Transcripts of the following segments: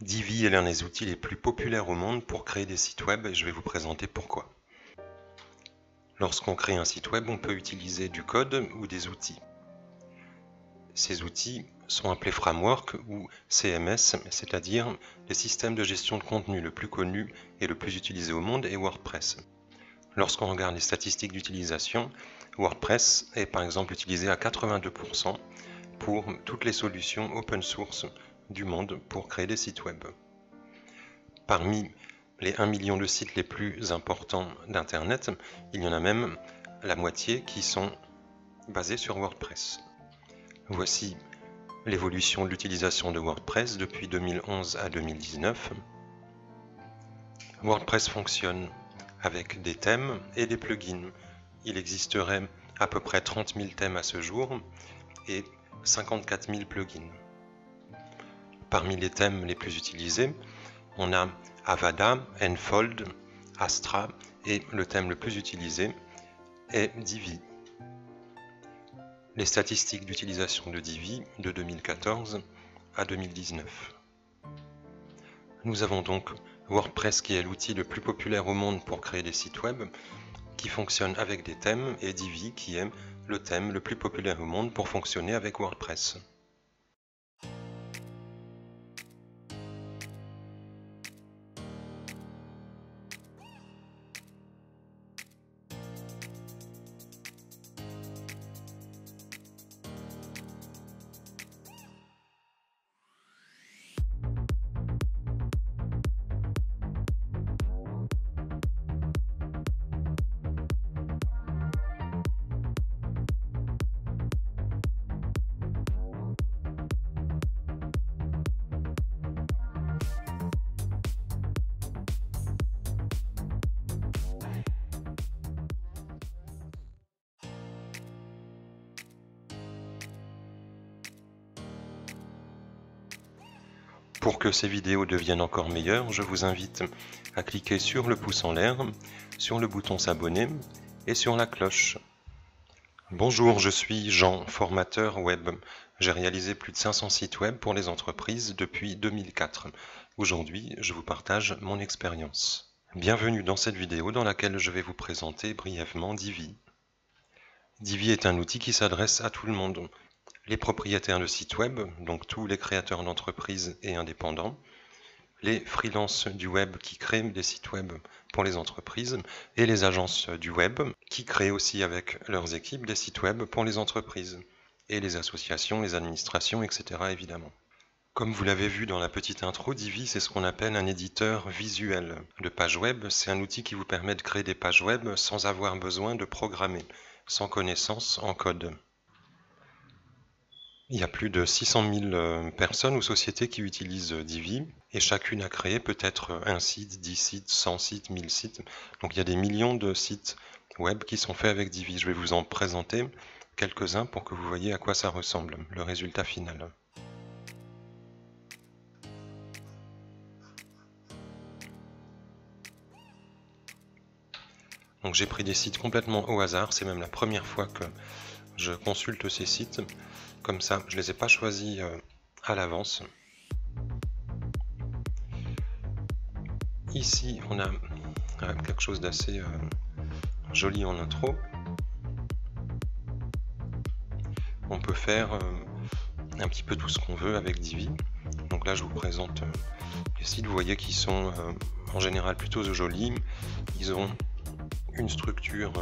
Divi est l'un des outils les plus populaires au monde pour créer des sites web et je vais vous présenter pourquoi. Lorsqu'on crée un site web, on peut utiliser du code ou des outils. Ces outils sont appelés frameworks ou CMS, c'est-à-dire les systèmes de gestion de contenu le plus connu et le plus utilisé au monde est WordPress. Lorsqu'on regarde les statistiques d'utilisation, WordPress est par exemple utilisé à 82% pour toutes les solutions open source du monde pour créer des sites web. Parmi les 1 million de sites les plus importants d'Internet, il y en a même la moitié qui sont basés sur WordPress. Voici l'évolution de l'utilisation de WordPress depuis 2011 à 2019. WordPress fonctionne avec des thèmes et des plugins. Il existerait à peu près 30 000 thèmes à ce jour et 54 000 plugins. Parmi les thèmes les plus utilisés, on a Avada, Enfold, Astra et le thème le plus utilisé est Divi. Les statistiques d'utilisation de Divi de 2014 à 2019. Nous avons donc WordPress qui est l'outil le plus populaire au monde pour créer des sites web qui fonctionne avec des thèmes et Divi qui est le thème le plus populaire au monde pour fonctionner avec WordPress. Pour que ces vidéos deviennent encore meilleures, je vous invite à cliquer sur le pouce en l'air, sur le bouton s'abonner et sur la cloche. Bonjour, je suis Jean, formateur web. J'ai réalisé plus de 500 sites web pour les entreprises depuis 2004. Aujourd'hui, je vous partage mon expérience. Bienvenue dans cette vidéo dans laquelle je vais vous présenter brièvement Divi. Divi est un outil qui s'adresse à tout le monde. Les propriétaires de sites web, donc tous les créateurs d'entreprises et indépendants, les freelances du web qui créent des sites web pour les entreprises et les agences du web qui créent aussi avec leurs équipes des sites web pour les entreprises et les associations, les administrations, etc. évidemment. Comme vous l'avez vu dans la petite intro, Divi c'est ce qu'on appelle un éditeur visuel de pages web. C'est un outil qui vous permet de créer des pages web sans avoir besoin de programmer, sans connaissance en code. Il y a plus de 600 000 personnes ou sociétés qui utilisent Divi et chacune a créé peut-être un site, 10 sites, 100 sites, 1000 sites. Donc il y a des millions de sites web qui sont faits avec Divi. Je vais vous en présenter quelques-uns pour que vous voyez à quoi ça ressemble, le résultat final. Donc j'ai pris des sites complètement au hasard, c'est même la première fois que je consulte ces sites. Comme ça, je ne les ai pas choisis à l'avance. Ici, on a quelque chose d'assez joli en intro. On peut faire un petit peu tout ce qu'on veut avec Divi. Donc là, je vous présente les sites, vous voyez, qui sont en général plutôt jolis. Ils ont une structure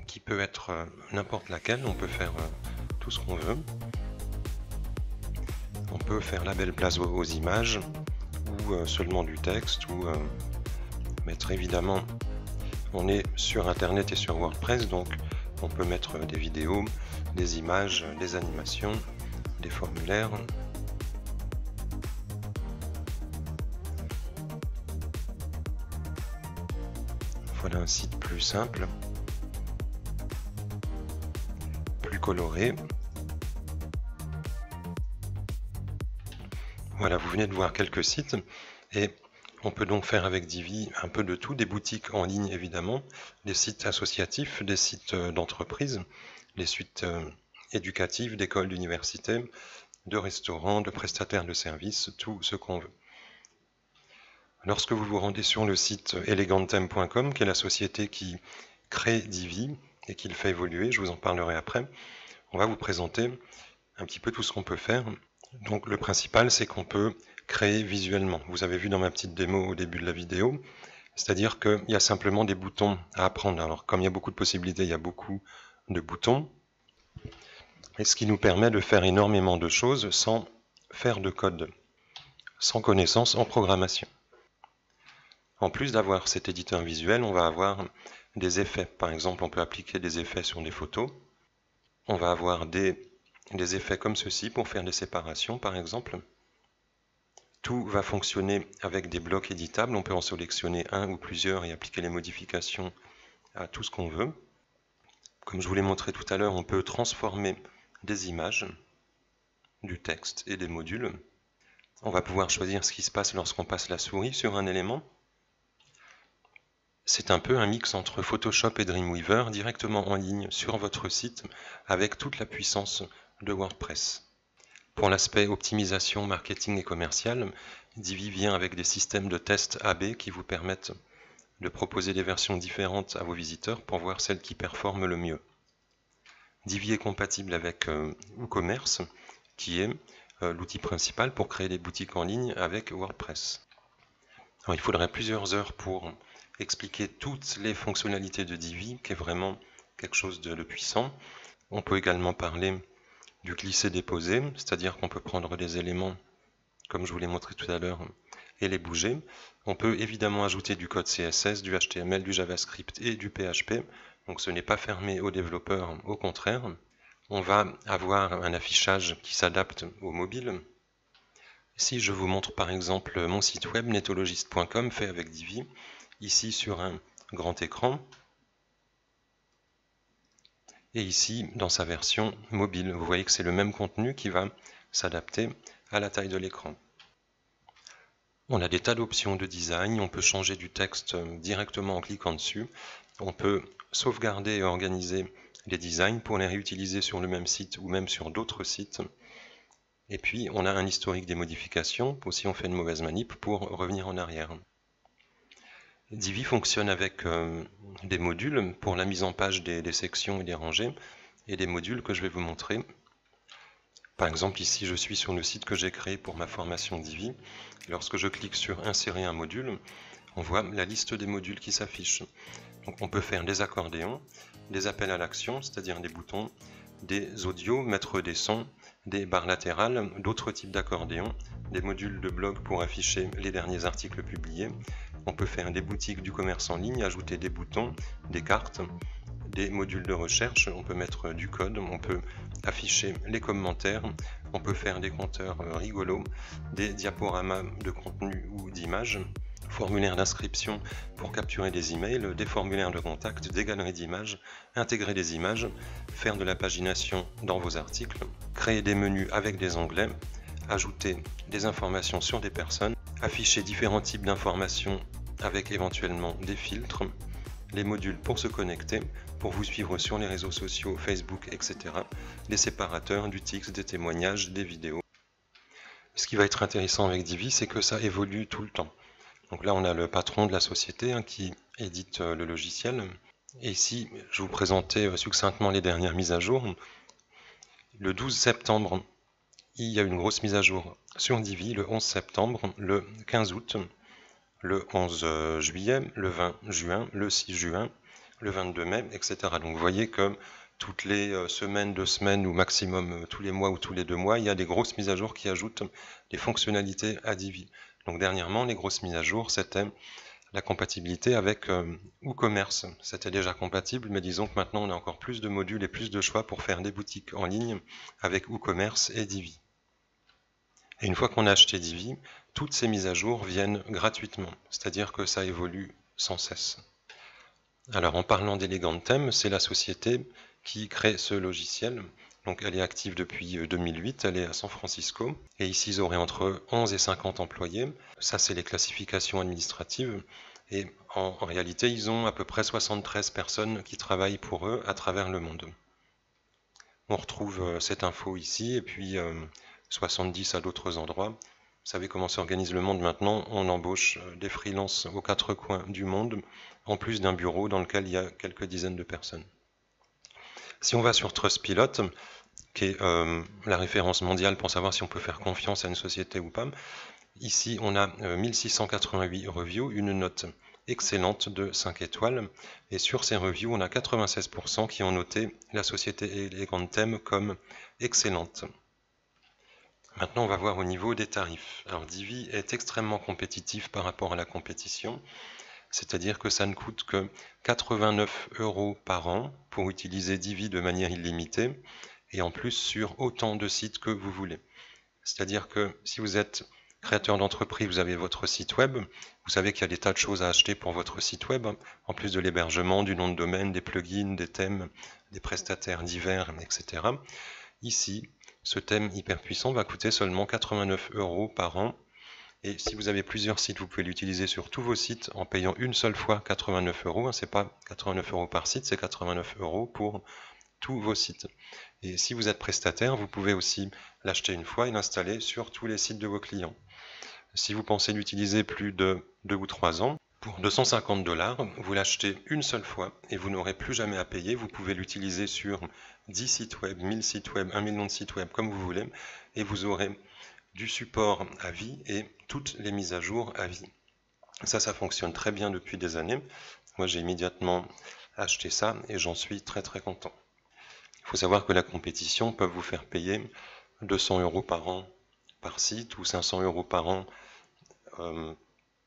qui peut être n'importe laquelle. On peut faire tout ce qu'on veut. On peut faire la belle place aux images ou seulement du texte ou mettre évidemment, on est sur internet et sur WordPress, donc on peut mettre des vidéos, des images, des animations, des formulaires. Voilà un site plus simple, plus coloré. Voilà, vous venez de voir quelques sites et on peut donc faire avec Divi un peu de tout, des boutiques en ligne évidemment, des sites associatifs, des sites d'entreprise, des sites éducatifs, d'écoles, d'universités, de restaurants, de prestataires de services, tout ce qu'on veut. Lorsque vous vous rendez sur le site elegantem.com, qui est la société qui crée Divi et qui le fait évoluer, je vous en parlerai après, on va vous présenter un petit peu tout ce qu'on peut faire. Donc le principal, c'est qu'on peut créer visuellement. Vous avez vu dans ma petite démo au début de la vidéo, c'est-à-dire qu'il y a simplement des boutons à apprendre. Alors comme il y a beaucoup de possibilités, il y a beaucoup de boutons, et ce qui nous permet de faire énormément de choses sans faire de code, sans connaissance en programmation. En plus d'avoir cet éditeur visuel, on va avoir des effets. Par exemple, on peut appliquer des effets sur des photos. On va avoir des effets comme ceci pour faire des séparations, par exemple. Tout va fonctionner avec des blocs éditables. On peut en sélectionner un ou plusieurs et appliquer les modifications à tout ce qu'on veut. Comme je vous l'ai montré tout à l'heure, on peut transformer des images, du texte et des modules. On va pouvoir choisir ce qui se passe lorsqu'on passe la souris sur un élément. C'est un peu un mix entre Photoshop et Dreamweaver directement en ligne sur votre site avec toute la puissance de WordPress. Pour l'aspect optimisation, marketing et commercial, Divi vient avec des systèmes de tests AB qui vous permettent de proposer des versions différentes à vos visiteurs pour voir celles qui performent le mieux. Divi est compatible avec WooCommerce, qui est l'outil principal pour créer des boutiques en ligne avec WordPress. Alors, il faudrait plusieurs heures pour expliquer toutes les fonctionnalités de Divi, qui est vraiment quelque chose de puissant. On peut également parler du glisser-déposer, c'est-à-dire qu'on peut prendre des éléments, comme je vous l'ai montré tout à l'heure, et les bouger. On peut évidemment ajouter du code CSS, du HTML, du JavaScript et du PHP, donc ce n'est pas fermé aux développeurs, au contraire. On va avoir un affichage qui s'adapte au mobile. Si je vous montre par exemple mon site web netologist.com fait avec Divi, ici sur un grand écran, et ici dans sa version mobile. Vous voyez que c'est le même contenu qui va s'adapter à la taille de l'écran. On a des tas d'options de design, on peut changer du texte directement en cliquant dessus, on peut sauvegarder et organiser les designs pour les réutiliser sur le même site ou même sur d'autres sites. Et puis on a un historique des modifications, pour si on fait une mauvaise manip, pour revenir en arrière. Divi fonctionne avec des modules pour la mise en page des sections et des rangées, et des modules que je vais vous montrer. Par exemple, ici, je suis sur le site que j'ai créé pour ma formation Divi. Lorsque je clique sur Insérer un module, on voit la liste des modules qui s'affiche. Donc, on peut faire des accordéons, des appels à l'action, c'est-à-dire des boutons, des audios, mettre des sons, des barres latérales, d'autres types d'accordéons, des modules de blog pour afficher les derniers articles publiés. On peut faire des boutiques du commerce en ligne, ajouter des boutons, des cartes, des modules de recherche, on peut mettre du code, on peut afficher les commentaires, on peut faire des compteurs rigolos, des diaporamas de contenu ou d'images, formulaires d'inscription pour capturer des emails, des formulaires de contact, des galeries d'images, intégrer des images, faire de la pagination dans vos articles, créer des menus avec des onglets, ajouter des informations sur des personnes, afficher différents types d'informations avec éventuellement des filtres, les modules pour se connecter, pour vous suivre sur les réseaux sociaux, Facebook, etc. Des séparateurs, du texte, des témoignages, des vidéos. Ce qui va être intéressant avec Divi, c'est que ça évolue tout le temps. Donc là, on a le patron de la société qui édite le logiciel. Et ici, je vous présentais succinctement les dernières mises à jour. Le 12 septembre, il y a une grosse mise à jour sur Divi, le 11 septembre, le 15 août, le 11 juillet, le 20 juin, le 6 juin, le 22 mai, etc. Donc vous voyez que toutes les semaines, 2 semaines ou maximum tous les mois ou tous les 2 mois, il y a des grosses mises à jour qui ajoutent des fonctionnalités à Divi. Donc dernièrement, les grosses mises à jour, c'était la compatibilité avec WooCommerce. C'était déjà compatible, mais disons que maintenant on a encore plus de modules et plus de choix pour faire des boutiques en ligne avec WooCommerce et Divi. Et une fois qu'on a acheté Divi, toutes ces mises à jour viennent gratuitement, c'est-à-dire que ça évolue sans cesse. Alors en parlant d'Elegantem, c'est la société qui crée ce logiciel. Donc elle est active depuis 2008, elle est à San Francisco. Et ici, ils auraient entre 11 et 50 employés. Ça, c'est les classifications administratives. Et en réalité, ils ont à peu près 73 personnes qui travaillent pour eux à travers le monde. On retrouve cette info ici, et puis 70 à d'autres endroits. savez comment s'organise le monde maintenant, on embauche des freelances aux quatre coins du monde, en plus d'un bureau dans lequel il y a quelques dizaines de personnes. Si on va sur Trustpilot, qui est la référence mondiale pour savoir si on peut faire confiance à une société ou pas, ici on a 1688 reviews, une note excellente de 5 étoiles, et sur ces reviews on a 96% qui ont noté la société Elegantem comme excellente. Maintenant on va voir au niveau des tarifs. Alors Divi est extrêmement compétitif par rapport à la compétition, c'est-à-dire que ça ne coûte que 89 € par an pour utiliser Divi de manière illimitée, et en plus sur autant de sites que vous voulez. C'est-à-dire que si vous êtes créateur d'entreprise, vous avez votre site web, vous savez qu'il y a des tas de choses à acheter pour votre site web, en plus de l'hébergement, du nom de domaine, des plugins, des thèmes, des prestataires divers, etc. Ici, ce thème hyper puissant va coûter seulement 89 € par an. Et si vous avez plusieurs sites, vous pouvez l'utiliser sur tous vos sites en payant une seule fois 89 €. C'est pas 89 € par site, c'est 89 € pour tous vos sites. Et si vous êtes prestataire, vous pouvez aussi l'acheter une fois et l'installer sur tous les sites de vos clients. Si vous pensez l'utiliser plus de 2 ou 3 ans, pour 250 $, vous l'achetez une seule fois et vous n'aurez plus jamais à payer. Vous pouvez l'utiliser sur 10 sites web, 1000 sites web, 1 million de sites web, comme vous voulez, et vous aurez du support à vie et toutes les mises à jour à vie. Ça fonctionne très bien depuis des années. Moi, j'ai immédiatement acheté ça et j'en suis très très content. Il faut savoir que la compétition peut vous faire payer 200 € par an par site ou 500 € par an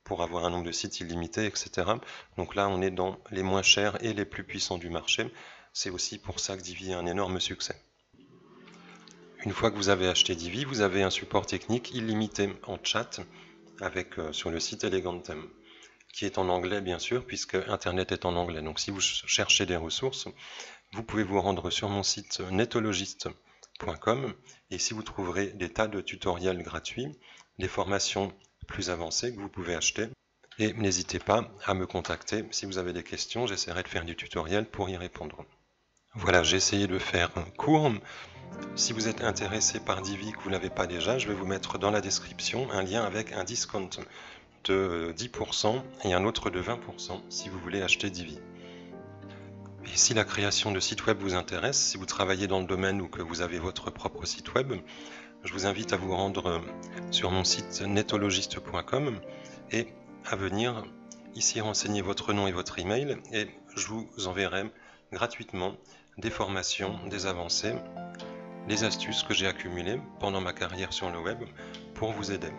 pour avoir un nombre de sites illimité, etc. Donc là, on est dans les moins chers et les plus puissants du marché. C'est aussi pour ça que Divi a un énorme succès. Une fois que vous avez acheté Divi, vous avez un support technique illimité en chat avec, sur le site Elegantem, qui est en anglais bien sûr, puisque Internet est en anglais. Donc si vous cherchez des ressources, vous pouvez vous rendre sur mon site netologist.com et ici vous trouverez des tas de tutoriels gratuits, des formations plus avancées que vous pouvez acheter. Et n'hésitez pas à me contacter si vous avez des questions, j'essaierai de faire du tutoriel pour y répondre. Voilà, j'ai essayé de faire court. Si vous êtes intéressé par Divi, que vous ne l'avez pas déjà, je vais vous mettre dans la description un lien avec un discount de 10% et un autre de 20% si vous voulez acheter Divi. Et si la création de site web vous intéresse, si vous travaillez dans le domaine ou que vous avez votre propre site web, je vous invite à vous rendre sur mon site netologist.com et à venir ici renseigner votre nom et votre email et je vous enverrai gratuitement des formations, des avancées, des astuces que j'ai accumulées pendant ma carrière sur le web pour vous aider.